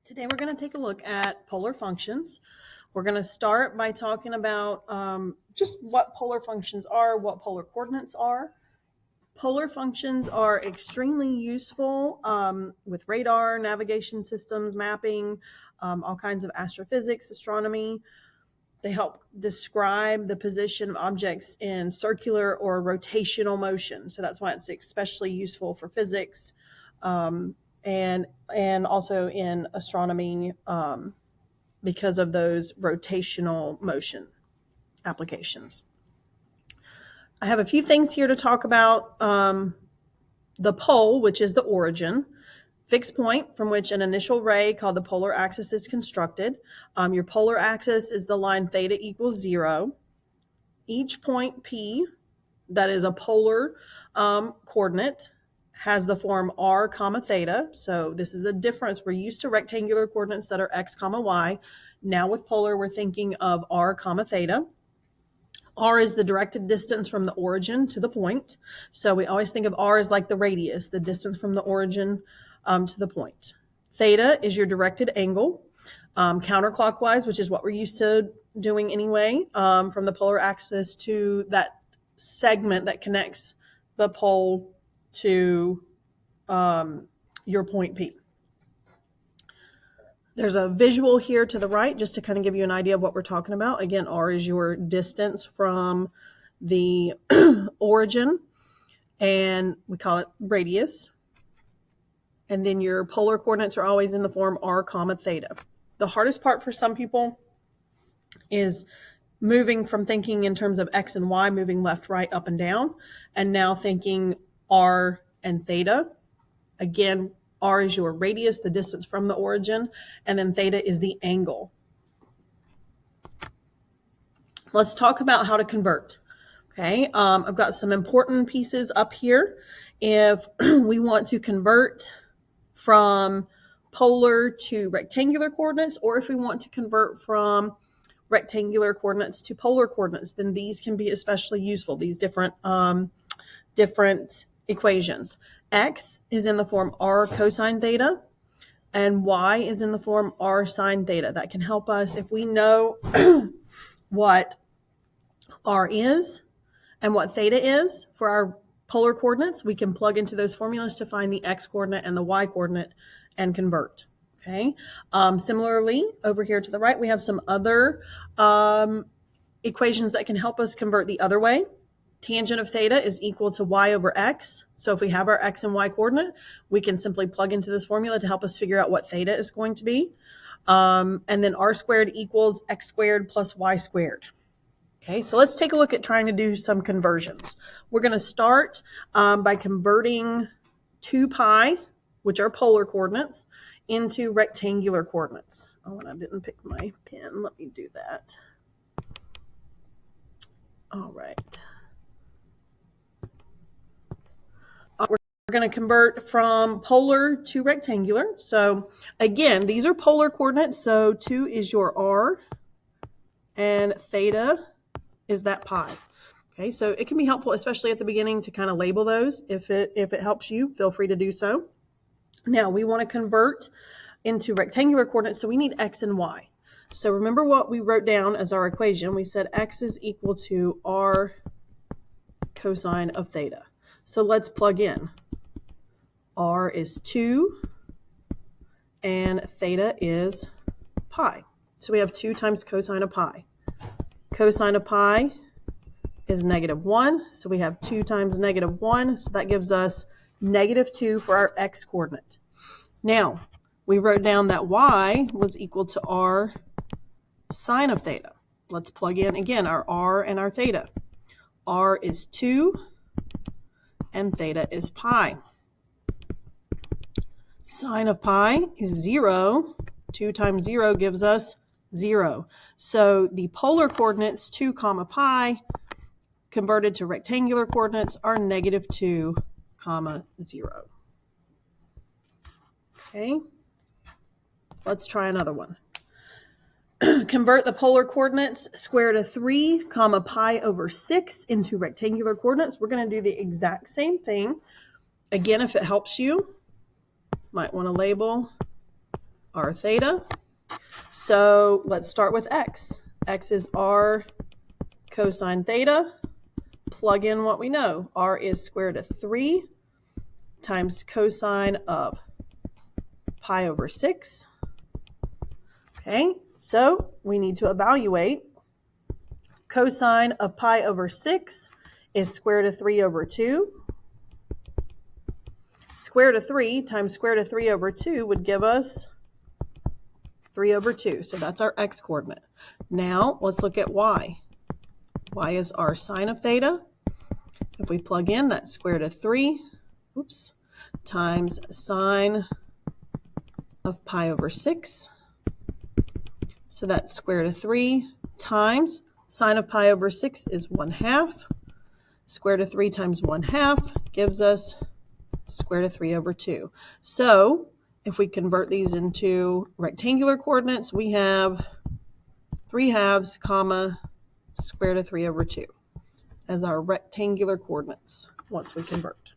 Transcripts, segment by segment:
Today we're going to take a look at polar functions. We're going to start by talking about just what polar functions are, what polar coordinates are. Polar functions are extremely useful with radar, navigation systems, mapping, all kinds of astrophysics, astronomy. They help describe the position of objects in circular or rotational motion. So that's why it's especially useful for physics. And also in astronomy because of those rotational motion applications. I have a few things here to talk about. The pole, which is the origin, fixed point from which an initial ray called the polar axis is constructed. Your polar axis is the line theta equals 0. Each point P, that is a polar coordinate, has the form r comma theta. So this is a difference. We're used to rectangular coordinates that are x comma y. Now with polar, we're thinking of r comma theta. R is the directed distance from the origin to the point. So we always think of r as like the radius, the distance from the origin to the point. Theta is your directed angle, counterclockwise, which is what we're used to doing anyway, from the polar axis to that segment that connects the pole to your point P. There's a visual here to the right just to kind of give you an idea of what we're talking about. Again, r is your distance from the origin, and we call it radius. And then your polar coordinates are always in the form r comma theta. The hardest part for some people is moving from thinking in terms of x and y, moving left, right, up, and down, and now thinking r and theta. Again, r is your radius, the distance from the origin, and then theta is the angle. Let's talk about how to convert. Okay, I've got some important pieces up here. If we want to convert from polar to rectangular coordinates, or if we want to convert from rectangular coordinates to polar coordinates, then these can be especially useful, these different equations. X is in the form r cosine theta, and y is in the form r sine theta. That can help us if we know what r is and what theta is for our polar coordinates. We can plug into those formulas to find the x coordinate and the y coordinate and convert. Okay. Similarly, over here to the right, we have some other equations that can help us convert the other way. Tangent of theta is equal to y over x. So if we have our x and y coordinate, we can simply plug into this formula to help us figure out what theta is going to be. And then r squared equals x squared plus y squared. Okay, so let's take a look at trying to do some conversions. We're going to start by converting 2 pi, which are polar coordinates, into rectangular coordinates. Oh, and I didn't pick my pen. Let me do that. All right. We're going to convert from polar to rectangular. So again, these are polar coordinates. So 2 is your r, and theta is that pi. Okay, so it can be helpful, especially at the beginning, to kind of label those. If it helps you, feel free to do so. Now we want to convert into rectangular coordinates, so we need x and y. So remember what we wrote down as our equation. We said x is equal to r cosine of theta. So let's plug in. R is 2 and theta is pi. So we have 2 times cosine of pi. Cosine of pi is -1, so we have 2 times -1, so that gives us -2 for our x coordinate. Now, we wrote down that y was equal to r sine of theta. Let's plug in again our r and our theta. R is 2 and theta is pi. Sine of pi is 0. 2 times 0 gives us 0. So the polar coordinates 2 comma pi converted to rectangular coordinates are -2 comma 0. Okay, let's try another one. Convert the polar coordinates square root of 3 comma pi over 6 into rectangular coordinates. We're going to do the exact same thing. Again, if it helps you, might want to label r theta. So let's start with x. X is r cosine theta. Plug in what we know. R is square root of 3 times cosine of pi over 6. Okay, so we need to evaluate. Cosine of pi over 6 is square root of 3 over 2. Square root of 3 times square root of 3 over 2 would give us 3 over 2. So that's our x coordinate. Now let's look at y. Y is r sine of theta. If we plug in, that's square root of 3, times sine of pi over 6. So that's square root of 3 times sine of pi over 6 is 1/2. Square root of 3 times 1/2 gives us square root of 3 over 2. So if we convert these into rectangular coordinates, we have 3/2 comma square root of 3 over 2 as our rectangular coordinates once we convert.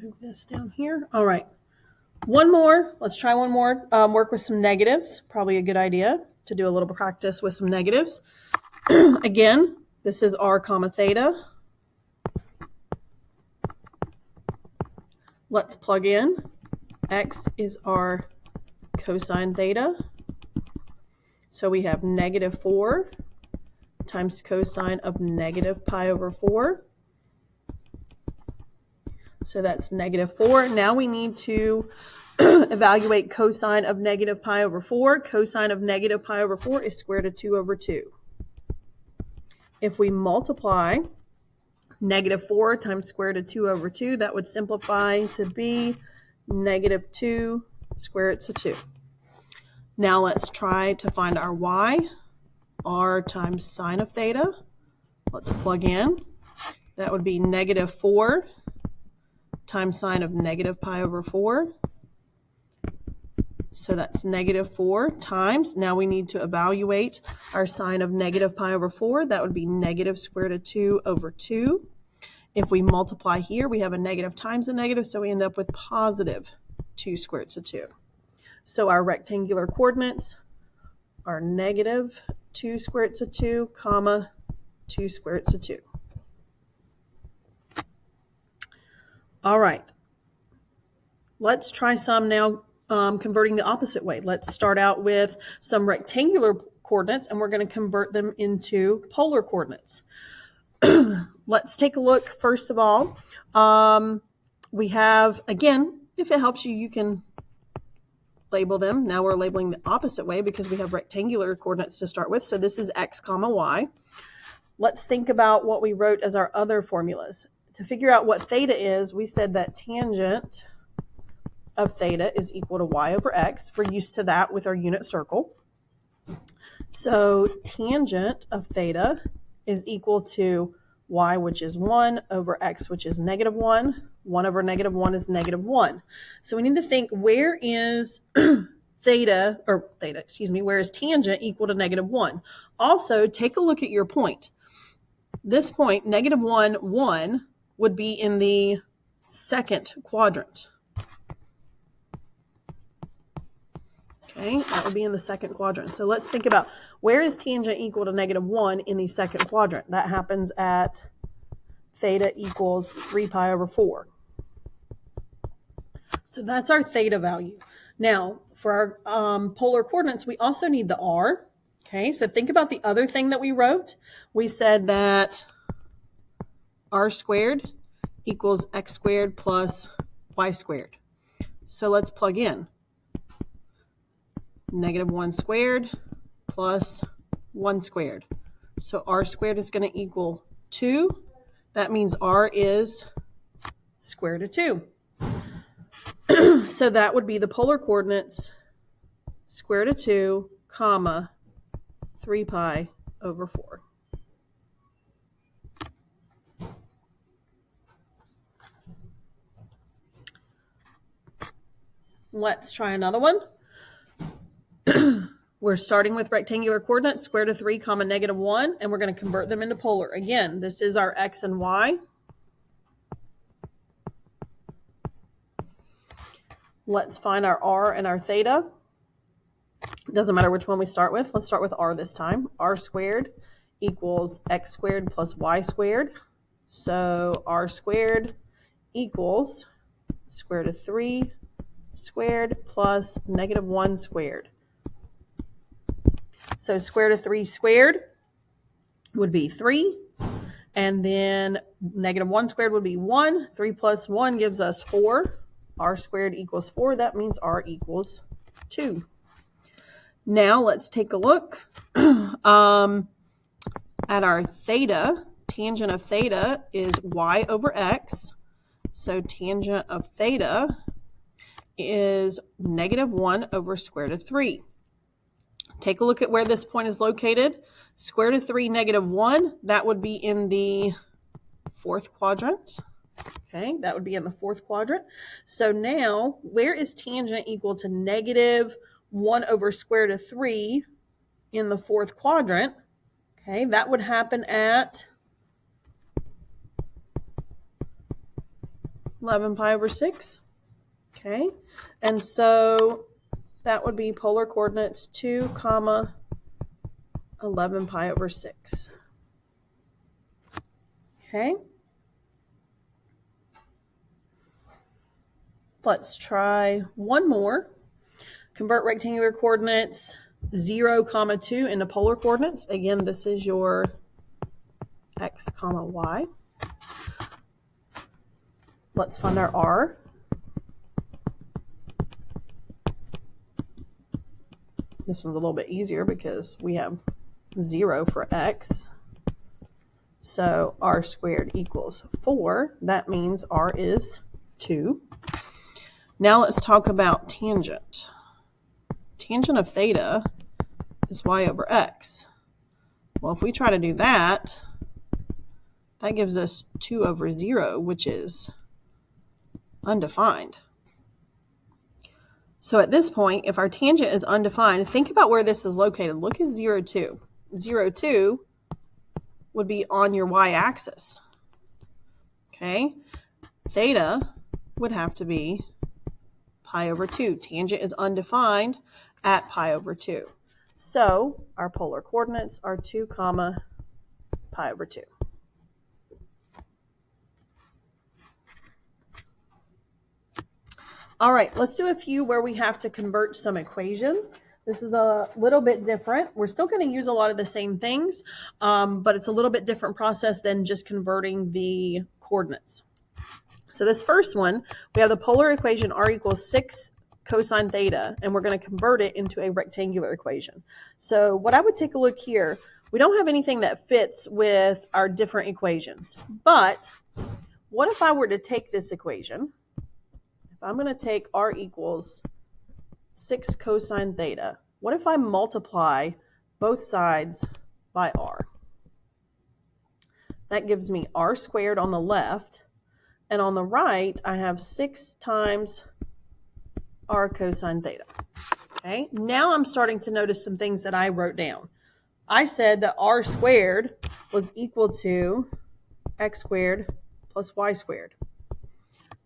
Move this down here. All right. One more. Let's try one more. Work with some negatives. Probably a good idea to do a little practice with some negatives. Again, this is r comma theta. Let's plug in. X is r cosine theta. So we have negative 4 times cosine of negative pi over 4. So that's negative 4. Now we need to evaluate cosine of negative pi over 4. Cosine of negative pi over 4 is square root of 2 over 2. If we multiply negative 4 times square root of 2 over 2, that would simplify to be negative 2 square roots of 2. Now let's try to find our y. R times sine of theta. Let's plug in. That would be negative 4 times sine of negative pi over 4. So that's negative 4 times. Now we need to evaluate our sine of negative pi over 4. That would be negative square root of 2 over 2. If we multiply here, we have a negative times a negative, so we end up with positive 2 square roots of 2. So our rectangular coordinates are negative 2 square roots of 2, comma 2 square roots of 2. All right. Let's try some now converting the opposite way. Let's start out with some rectangular coordinates, and we're going to convert them into polar coordinates. Let's take a look. First of all, we have, again, if it helps you, you can label them. Now we're labeling the opposite way because we have rectangular coordinates to start with. So this is x comma y. Let's think about what we wrote as our other formulas. To figure out what theta is, we said that tangent of theta is equal to y over x. We're used to that with our unit circle. So tangent of theta is equal to y, which is 1, over x, which is negative 1. 1 over negative 1 is negative 1. So we need to think, where is where is tangent equal to negative 1? Also, take a look at your point. This point, negative 1, 1, would be in the second quadrant. Okay, that would be in the second quadrant. So let's think about, where is tangent equal to negative 1 in the second quadrant? That happens at theta equals 3 pi over 4. So that's our theta value. Now, for our polar coordinates, we also need the r. Okay, so think about the other thing that we wrote. We said that r squared equals x squared plus y squared. So let's plug in. Negative 1 squared plus 1 squared. So r squared is going to equal 2. That means r is square root of 2. So that would be the polar coordinates, square root of 2, comma, 3 pi over 4. Let's try another one. We're starting with rectangular coordinates, square root of 3, comma, negative 1, and we're going to convert them into polar. Again, this is our x and y. Let's find our r and our theta. It doesn't matter which one we start with. Let's start with r this time. R squared equals x squared plus y squared. So r squared equals square root of 3 squared plus negative 1 squared. So square root of 3 squared would be 3. And then negative 1 squared would be 1. 3 plus 1 gives us 4. R squared equals 4. That means R equals 2. Now let's take a look at our theta. Tangent of theta is y over x. So tangent of theta is negative 1 over square root of 3. Take a look at where this point is located. Square root of 3, negative 1, that would be in the fourth quadrant. Okay, that would be in the fourth quadrant. So now, where is tangent equal to negative 1 over square root of 3 in the fourth quadrant? Okay, that would happen at 11 pi over 6. Okay, and so that would be polar coordinates 2, 11 pi over 6. Okay. Let's try one more. Convert rectangular coordinates 0, 2 into polar coordinates. Again, this is your x, y. Let's find our r. This one's a little bit easier because we have 0 for x. So r squared equals 4. That means r is 2. Now let's talk about tangent. Tangent of theta is y over x. Well, if we try to do that, that gives us 2 over 0, which is undefined. So at this point, if our tangent is undefined, think about where this is located. Look at 0, 2. 0, 2 would be on your y-axis. Okay? Theta would have to be pi over 2. Tangent is undefined at pi over 2. So our polar coordinates are 2, pi over 2. All right, let's do a few where we have to convert some equations. This is a little bit different. We're still going to use a lot of the same things, but it's a little bit different process than just converting the coordinates. So this first one, we have the polar equation r equals 6 cosine theta, and we're going to convert it into a rectangular equation. So what I would take a look here, we don't have anything that fits with our different equations. But what if I were to take this equation? If I'm going to take r equals 6 cosine theta, what if I multiply both sides by r? That gives me r squared on the left, and on the right, I have 6 times r cosine theta. Okay, now I'm starting to notice some things that I wrote down. I said that r squared was equal to x squared plus y squared.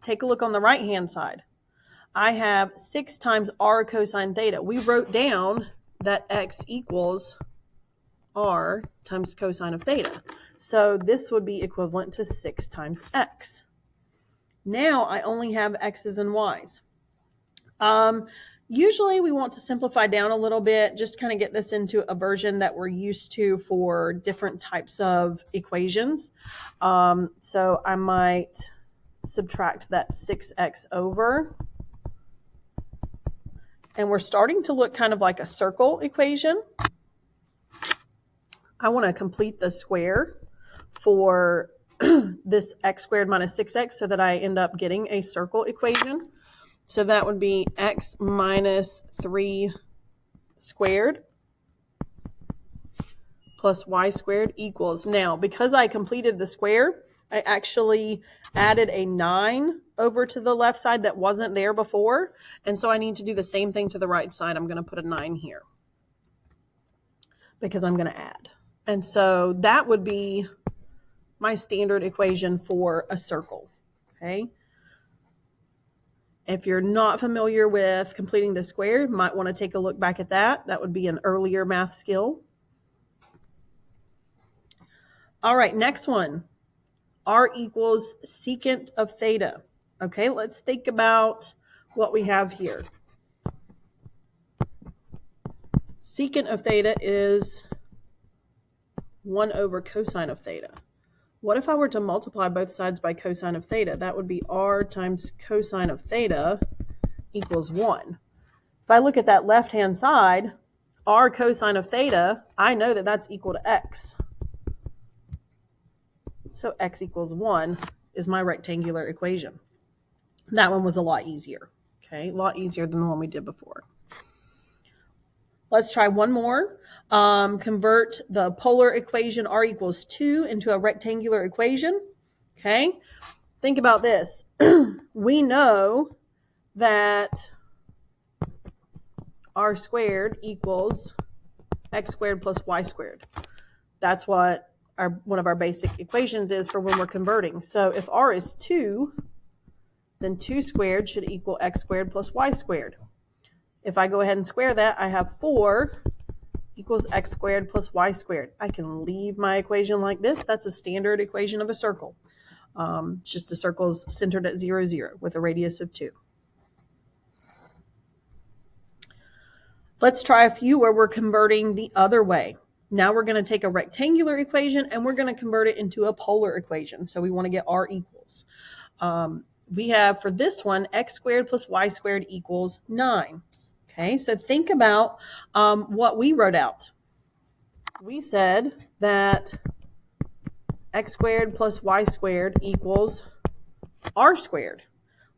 Take a look on the right-hand side. I have 6 times r cosine theta. We wrote down that x equals r times cosine of theta. So this would be equivalent to 6 times x. Now I only have x's and y's. Usually we want to simplify down a little bit, just kind of get this into a version that we're used to for different types of equations. So I might subtract that 6x over. And we're starting to look kind of like a circle equation. I want to complete the square for this x squared minus 6x so that I end up getting a circle equation. So that would be x minus 3 squared plus y squared equals. Now, because I completed the square, I actually added a 9 over to the left side that wasn't there before. And so I need to do the same thing to the right side. I'm going to put a 9 here because I'm going to add. And so that would be my standard equation for a circle. Okay. If you're not familiar with completing the square, you might want to take a look back at that. That would be an earlier math skill. All right, next one. R equals secant of theta. Okay, let's think about what we have here. Secant of theta is 1 over cosine of theta. What if I were to multiply both sides by cosine of theta? That would be r times cosine of theta equals 1. If I look at that left-hand side, r cosine of theta, I know that that's equal to x. So x equals 1 is my rectangular equation. That one was a lot easier. Okay, a lot easier than the one we did before. Let's try one more. Convert the polar equation r equals 2 into a rectangular equation. Okay, think about this. We know that r squared equals x squared plus y squared. That's what one of our basic equations is for when we're converting. So if r is 2, then 2 squared should equal x squared plus y squared. If I go ahead and square that, I have 4 equals x squared plus y squared. I can leave my equation like this. That's a standard equation of a circle. It's just the circle's centered at 0, 0 with a radius of 2. Let's try a few where we're converting the other way. Now we're going to take a rectangular equation and we're going to convert it into a polar equation. So we want to get r equals. We have for this one, x squared plus y squared equals 9. Okay, so think about what we wrote out. We said that x squared plus y squared equals r squared.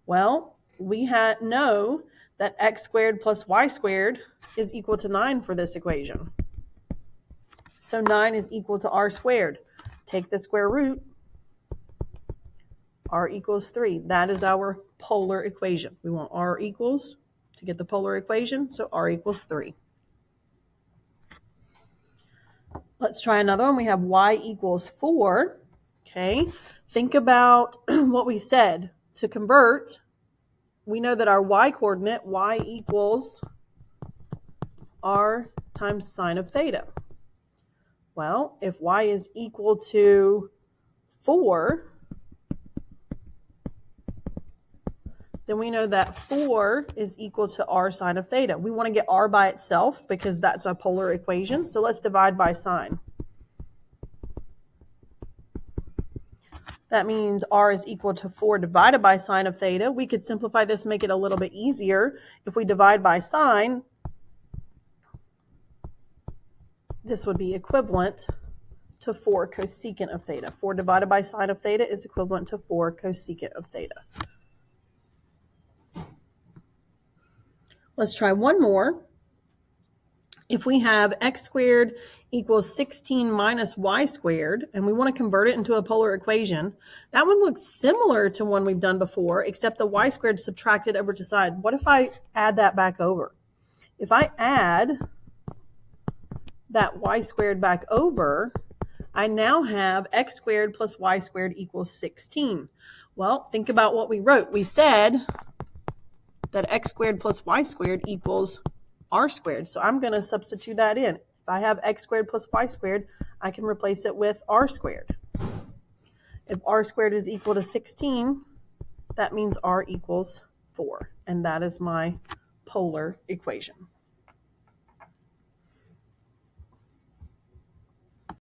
Well, we know that x squared plus y squared is equal to 9 for this equation. So 9 is equal to r squared. Take the square root. R equals 3. That is our polar equation. We want r equals to get the polar equation, so r equals 3. Let's try another one. We have y equals 4. Okay, think about what we said. To convert, we know that our y coordinate, y equals r times sine of theta. Well, if y is equal to 4, then we know that 4 is equal to r sine of theta. We want to get r by itself because that's a polar equation. So let's divide by sine. That means r is equal to 4 divided by sine of theta. We could simplify this and make it a little bit easier. If we divide by sine, this would be equivalent to 4 cosecant of theta. 4 divided by sine of theta is equivalent to 4 cosecant of theta. Let's try one more. If we have x squared equals 16 minus y squared, and we want to convert it into a polar equation, that one looks similar to one we've done before, except the y squared subtracted over to side. What if I add that back over? If I add that y squared back over, I now have x squared plus y squared equals 16. Well, think about what we wrote. We said that x squared plus y squared equals r squared. So I'm going to substitute that in. If I have x squared plus y squared, I can replace it with r squared. If r squared is equal to 16, that means r equals 4. And that is my polar equation.